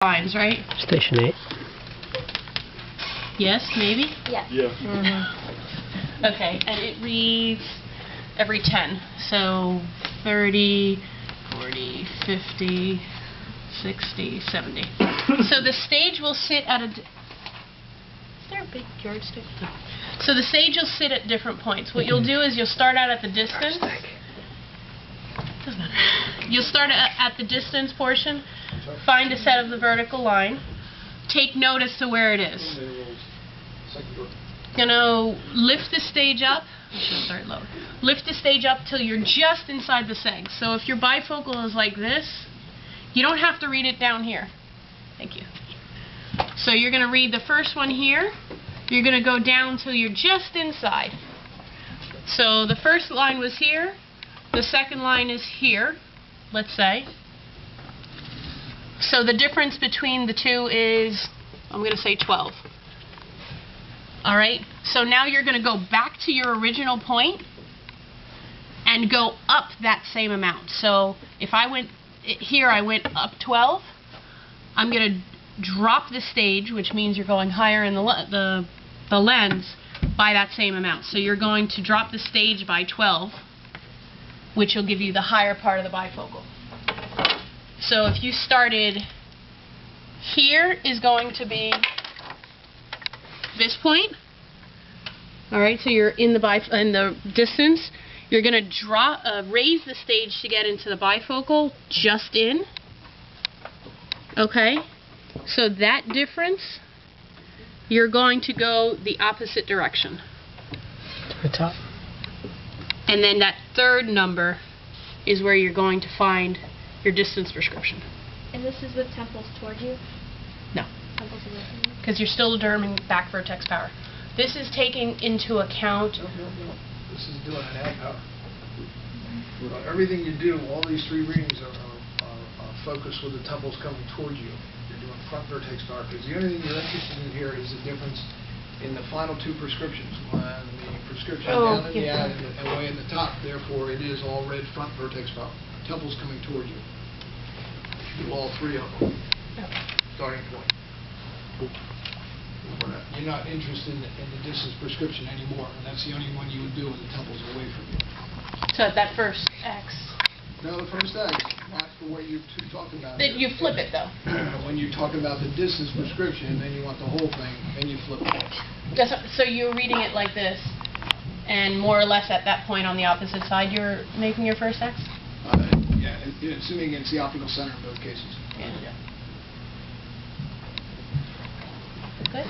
lines, right? Station 8. Yes, maybe? Yes. Yeah. Okay, and it reads every 10. So 30, 40, 50, 60, 70. So the stage will sit at a... Is there a big yardstick? No. So the stage will sit at different points. What you'll do is you'll start out at the distance. Doesn't matter. You'll start at the distance portion, find a set of the vertical line, take note as to where it is. Gonna lift the stage up. I should start lower. Lift the stage up till you're just inside the seg. So if your bifocal is like this, you don't have to read it down here. Thank you. So you're gonna read the first one here. You're gonna go down till you're just inside. So the first line was here. The second line is here, let's say. So the difference between the two is, I'm going to say 12. Alright, so now you're going to go back to your original point and go up that same amount. So if I went here, I went up 12. I'm going to drop the stage, which means you're going higher in the lens by that same amount. So you're going to drop the stage by 12, which will give you the higher part of the bifocal. So if you started here, is going to be this point. All right, so you're in the distance. You're going to raise the stage to get into the bifocal, just in. Okay, so that difference, you're going to go the opposite direction. To the top. And then that third number is where you're going to find your distance prescription. And this is with temples toward you? No. Temples away from you? Because you're still determining back vertex power. This is taking into account... No. This is doing an ad power. Everything you do, all these three readings are focused with the temples coming toward you. You're doing front vertex power, because the only thing you're interested in here is the difference in the final two prescriptions. When the prescription down in the ad and way in the top, therefore it is all red front vertex power. Temples coming toward you. You do all three of them. Starting point. You're not interested in the distance prescription anymore, and that's the only one you would do when the temples are away from you. So at that first X. No, the first X, not the way you're talking about it. You flip it, though. When you talk about the distance prescription, then you want the whole thing, then you flip it. So you're reading it like this, and more or less at that point on the opposite side, you're making your first X? Yeah, assuming it's the optical center in both cases. Yeah. Good?